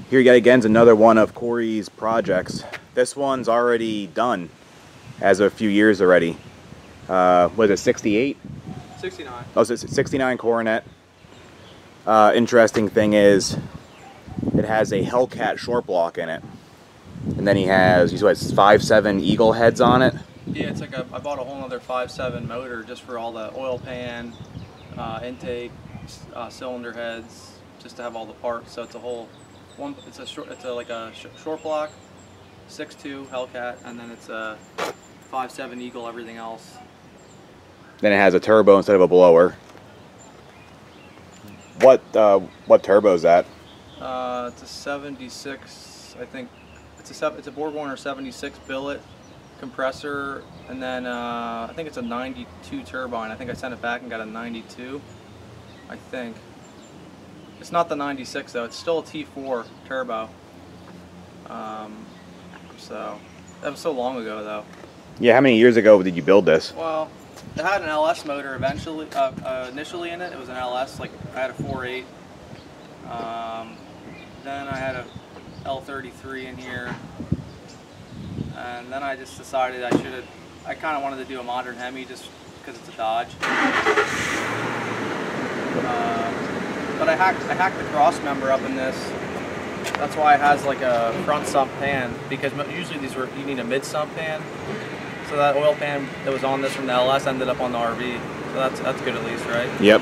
Here yet again is another one of Corey's projects. This one's already done as of a few years already. Was it 68? 69. Oh, so it's 69 Coronet. Interesting thing is it has a Hellcat short block in it. And then he has 5.7 Eagle heads on it. Yeah, it's like I bought a whole other 5.7 motor just for all the oil pan, intake, cylinder heads, just to have all the parts. So it's a whole one. It's like a short block, 6.2 Hellcat, and then it's a 5.7 Eagle. Everything else. Then it has a turbo instead of a blower. What turbo is that? It's a 76, I think. It's a BorgWarner 76 billet compressor, and then I think it's a 92 turbine. I think I sent it back and got a 92. I think it's not the 96 though. It's still a T4 turbo. So that was so long ago though. Yeah, how many years ago did you build this? Well, it had an LS motor eventually, initially in it. It was an LS, like I had a 4.8. Then I had a L33 in here, and then I just decided I kind of wanted to do a modern Hemi just because it's a Dodge. But I hacked the cross member up in this. That's why it has like a front sump pan, because usually you need a mid sump pan. So that oil pan that was on this from the LS ended up on the RV. So that's good at least, right? Yep.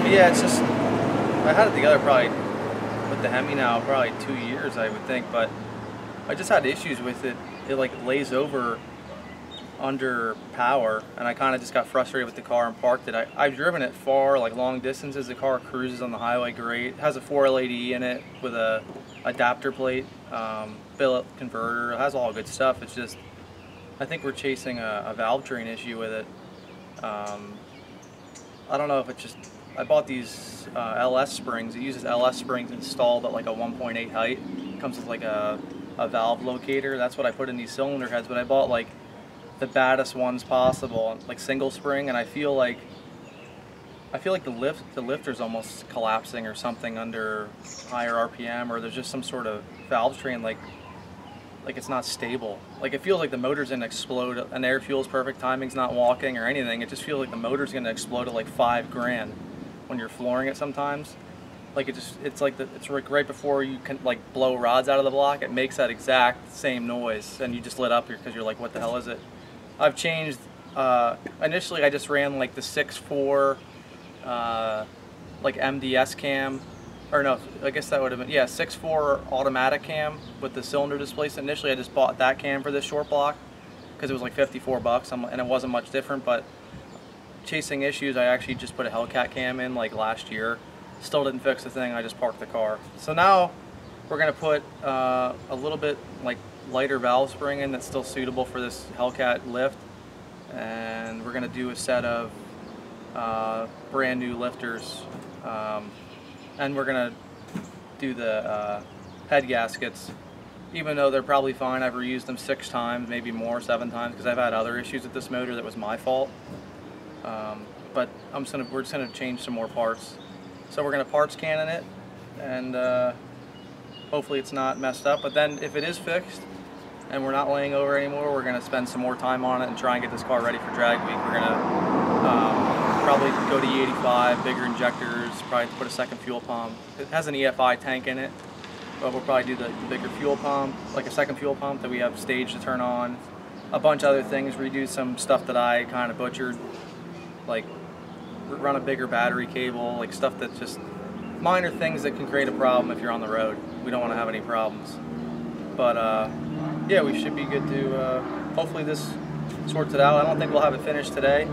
But yeah, it's just I had it together probably with the Hemi now probably 2 years, I would think, but I just had issues with it. It like lays over under power, and I kind of just got frustrated with the car and parked it. I've driven it far, like long distances. The car cruises on the highway great. It has a 4L80 in it with a adapter plate, billet converter. It has all good stuff. It's just I think we're chasing a valve train issue with it. I don't know if it's just I bought these LS springs. It uses LS springs installed at like a 1.8 height. It comes with like a valve locator. That's what I put in these cylinder heads, but I bought like the baddest ones possible, like single spring, and I feel like the lifter's almost collapsing or something under higher RPM, or there's just some sort of valve train, like it's not stable. Like it feels like the motor's gonna explode, and air fuel's perfect, timing's not walking or anything. It just feels like the motor's gonna explode at like $5,000 when you're flooring it sometimes. Like it's like right before you can like blow rods out of the block, it makes that exact same noise, and you just lit up here because you're like, what the hell is it? I've changed, initially I just ran like the 6.4 like MDS cam, or no, I guess that would have been, yeah, 6.4 automatic cam with the cylinder displacement. Initially I just bought that cam for this short block because it was like 54 bucks, and it wasn't much different, but chasing issues, I actually just put a Hellcat cam in like last year. Still didn't fix the thing, I just parked the car. So now we're gonna put a little bit like lighter valve spring in that's still suitable for this Hellcat lift, and we're gonna do a set of brand new lifters, and we're gonna do the head gaskets. Even though they're probably fine, I've reused them 6 times, maybe more, 7 times, because I've had other issues with this motor that was my fault. But we're just gonna change some more parts. So we're gonna parts cannon it, and hopefully it's not messed up. But then if it is fixed and we're not laying over anymore, we're gonna spend some more time on it and try and get this car ready for drag week. We're gonna probably go to E85, bigger injectors, probably put a second fuel pump. It has an EFI tank in it, but we'll probably do the bigger fuel pump, like a second fuel pump that we have staged to turn on. A bunch of other things, redo some stuff that I kind of butchered, like run a bigger battery cable, like stuff that's just minor things that can create a problem if you're on the road. We don't want to have any problems. But yeah, we should be good to, hopefully this sorts it out. I don't think we'll have it finished today.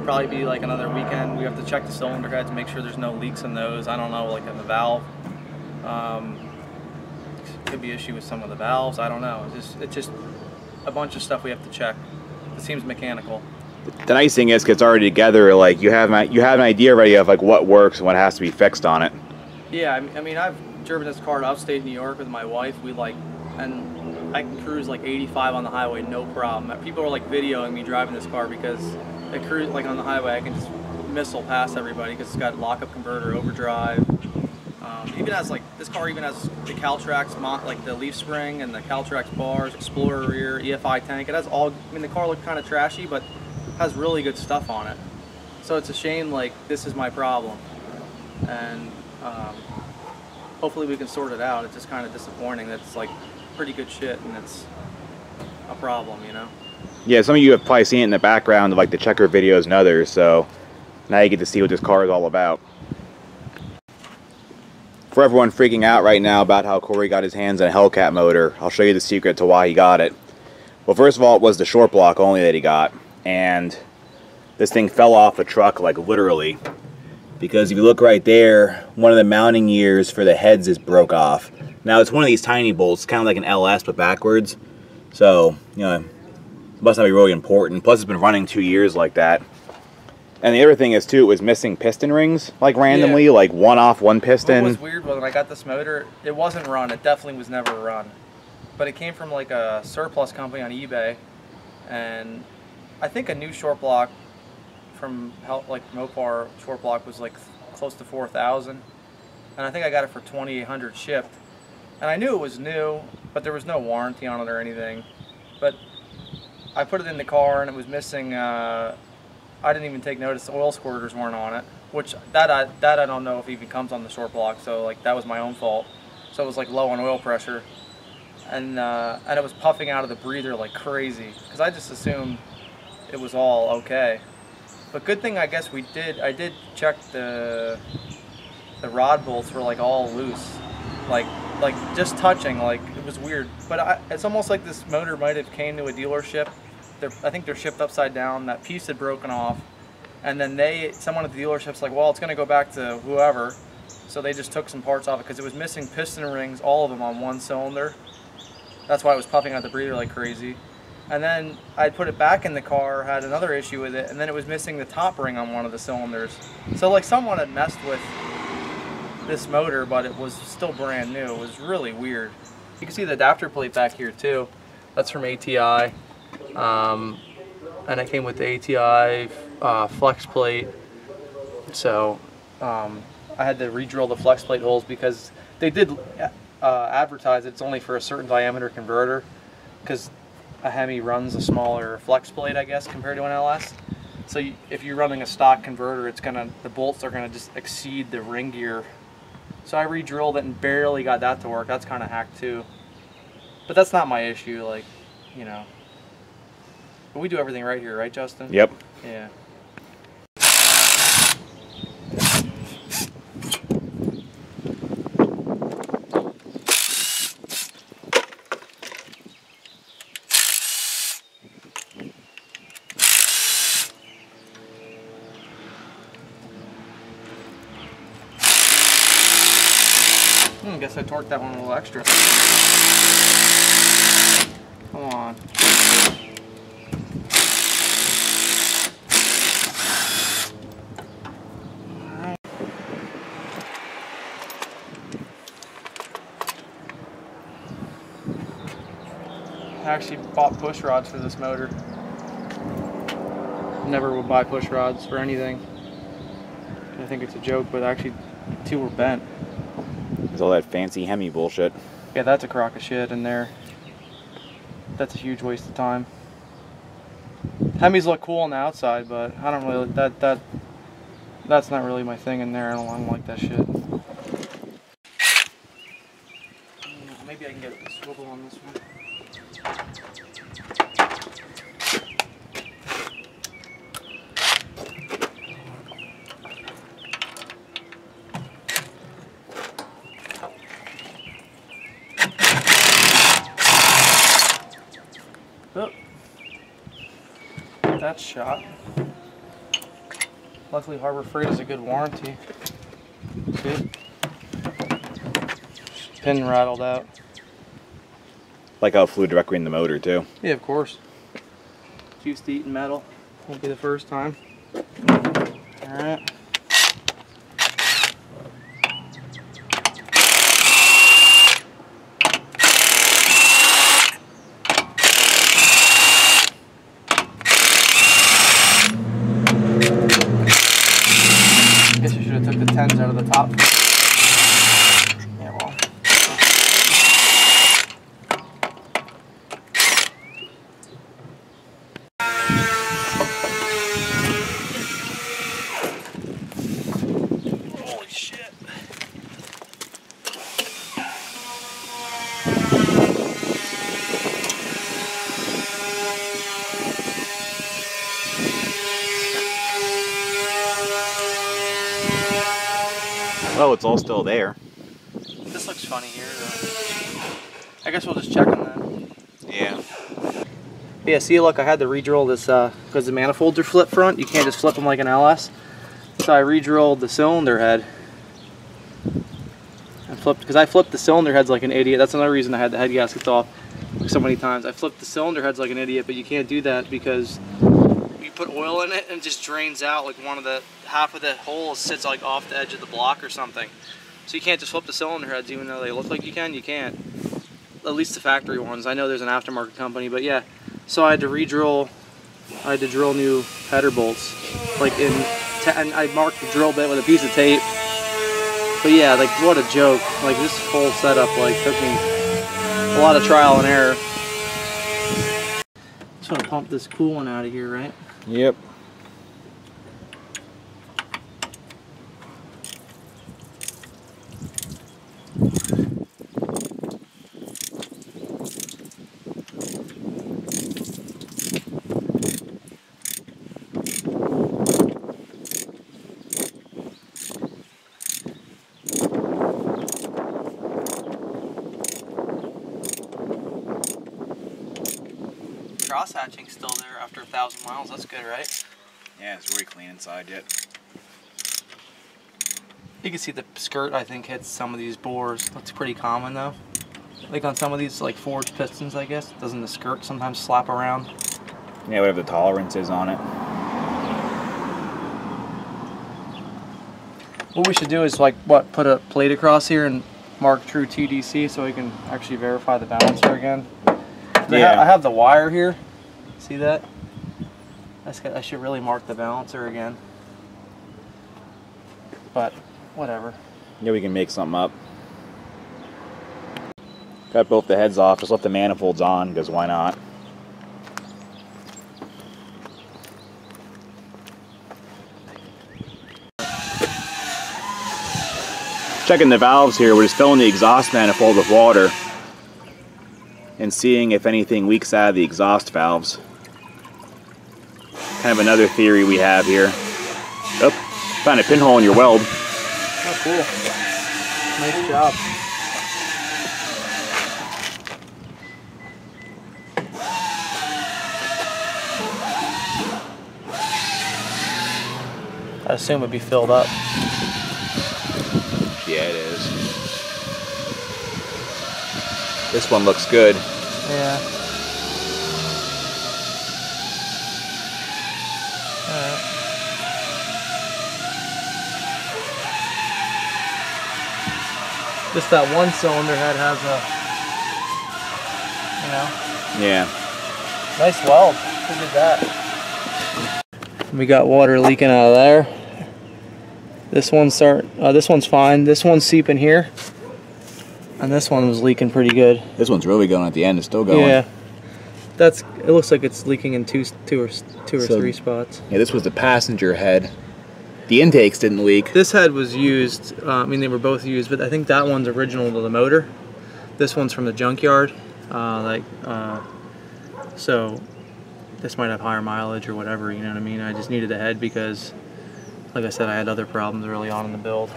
Probably be like another weekend. We have to check the cylinder heads, make sure there's no leaks in those. I don't know, like in the valve. Could be an issue with some of the valves, I don't know. It's just a bunch of stuff we have to check. It seems mechanical. The nice thing is, it's already together. Like you have an idea already of like what works and what has to be fixed on it. Yeah, I mean, I've driven this car to upstate New York with my wife. And I can cruise like 85 on the highway, no problem. People are like videoing me driving this car because I cruise like on the highway. I can just missile past everybody because it's got lockup converter, overdrive. Even has like, this car even has the Caltrax, like the leaf spring and the Caltrax bars, Explorer rear, EFI tank. It has all, I mean the car looked kind of trashy, but has really good stuff on it. So it's a shame, like, this is my problem. And hopefully we can sort it out. It's just kind of disappointing that it's like pretty good shit and it's a problem, you know? Yeah, some of you have probably seen it in the background of like the checker videos and others, so now you get to see what this car is all about. For everyone freaking out right now about how Corey got his hands on a Hellcat motor, I'll show you the secret to why he got it. Well, first of all, it was the short block only that he got, and this thing fell off the truck, like literally, because if you look right there, one of the mounting gears for the heads is broke off. Now it's one of these tiny bolts, kind of like an LS but backwards, so you know, it must not be really important. Plus it's been running 2 years like that. And the other thing is too, it was missing piston rings, like randomly, like one off, one piston. What was weird was when I got this motor, it wasn't run. It definitely was never run. But it came from like a surplus company on eBay, and I think a new short block from like Mopar short block was like close to 4,000, and I think I got it for 2,800 shipped. And I knew it was new, but there was no warranty on it or anything. But I put it in the car and it was missing. I didn't even take notice the oil squirters weren't on it, which that I don't know if it even comes on the short block, so like that was my own fault. So it was like low on oil pressure, and it was puffing out of the breather like crazy, because I just assumed it was all okay. But good thing I guess I did check the rod bolts were like all loose, like just touching, like it was weird. But it's almost like this motor might have came to a dealership. I think they're shipped upside down. That piece had broken off, and then someone at the dealership's like, well, it's going to go back to whoever, so they just took some parts off it because it was missing piston rings, all of them on one cylinder. That's why it was puffing out the breather like crazy. And then I put it back in the car, had another issue with it, and then it was missing the top ring on one of the cylinders. So like someone had messed with this motor, but it was still brand new. It was really weird. You can see the adapter plate back here too. That's from ATI. And I came with the ATI flex plate, so I had to re-drill the flex plate holes because they did advertise it's only for a certain diameter converter, because a Hemi runs a smaller flex plate, I guess, compared to an LS. So if you're running a stock converter, the bolts are gonna just exceed the ring gear. So I re-drilled it and barely got that to work. That's kind of hacked too, but that's not my issue, like, you know. But we do everything right here, right, Justin? Yep. Yeah. Guess I torqued that one a little extra. Come on. I actually bought push rods for this motor. Never would buy push rods for anything. I think it's a joke, but actually 2 were bent. There's all that fancy Hemi bullshit. Yeah, that's a crock of shit in there. That's a huge waste of time. Hemis look cool on the outside, but I don't really, that's not really my thing in there. I don't like that shit. Maybe I can get a swivel on this one. Oh, that's shot. Luckily Harbor Freight has a good warranty. See? Pin rattled out. Like how it flew directly in the motor too. Yeah, of course. Used to eating metal. Won't be the first time. Alright. Guess you should have took the 10s out of the top. Well, it's all still there. This looks funny here, though. I guess we'll just check on that. Yeah. Yeah, see, look, I had to re-drill this because the manifolds are flip front. You can't just flip them like an LS. So I re-drilled the cylinder head. Because I flipped the cylinder heads like an idiot. That's another reason I had the head gaskets off so many times. I flipped the cylinder heads like an idiot, but you can't do that because you put oil in it and it just drains out. Like half of the hole sits like off the edge of the block or something. So you can't just flip the cylinder heads even though they look like you can. You can't. At least the factory ones. I know there's an aftermarket company, but yeah. So I had to re-drill. I had to drill new header bolts, like and I marked the drill bit with a piece of tape. But yeah, like what a joke. Like this whole setup like took me a lot of trial and error. Just want to pump this coolant out of here, right? Yep. Cross-hatching's still there after 1,000 miles. That's good, right? Yeah, it's really clean inside yet. You can see the skirt, I think, hits some of these bores. That's pretty common, though. Like on some of these, like forged pistons, I guess. Doesn't the skirt sometimes slap around? Yeah, whatever the tolerance is on it. What we should do is, like, what, put a plate across here and mark true TDC so we can actually verify the balancer again. Yeah. I have the wire here. See that? I should really mark the balancer again. But whatever. Yeah, we can make something up. Cut both the heads off. Just left the manifolds on because why not? Checking the valves here. We're just filling the exhaust manifold with water and seeing if anything leaks out of the exhaust valves. Kind of another theory we have here. Oh, found a pinhole in your weld. Oh, cool. Nice job. I assume it'd be filled up. Yeah, it is. This one looks good. Yeah. Alright. Just that one cylinder head has a, Yeah. nice weld. Look at that. We got water leaking out of there. This one's fine. This one's seeping here. And this one was leaking pretty good. This one's really going at the end. It's still going. Yeah. It looks like it's leaking in two or three spots. Yeah, this was the passenger head. The intakes didn't leak. This head was used, I mean they were both used, but I think that one's original to the motor. This one's from the junkyard. So this might have higher mileage or whatever, you know what I mean? I just needed the head because, like I said, I had other problems early on in the build.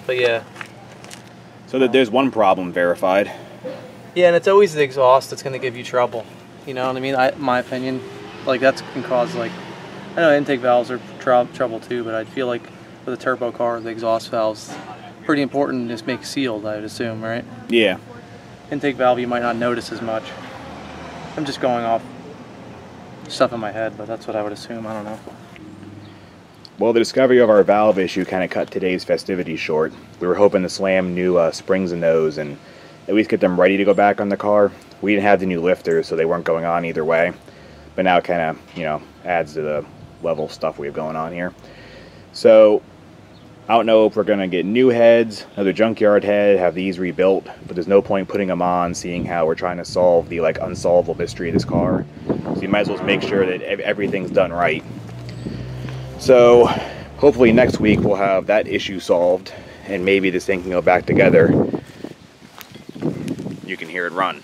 But yeah. So that there's one problem verified. Yeah, and it's always the exhaust that's going to give you trouble. You know what I mean? My opinion, like that can cause like, I know intake valves are trouble too, but I feel like with a turbo car, the exhaust valves pretty important to make sealed, I would assume, right? Yeah. Intake valve you might not notice as much. I'm just going off stuff in my head, but that's what I would assume. I don't know. Well, the discovery of our valve issue kind of cut today's festivities short. We were hoping to slam new springs in those and at least get them ready to go back on the car. We didn't have the new lifters, so they weren't going on either way. But now it kind of, adds to the level of stuff we have going on here. So I don't know if we're going to get new heads, another junkyard head, have these rebuilt, but there's no point putting them on seeing how we're trying to solve the unsolvable mystery of this car. So you might as well make sure that everything's done right. So hopefully next week we'll have that issue solved and maybe this thing can go back together. You can hear it run.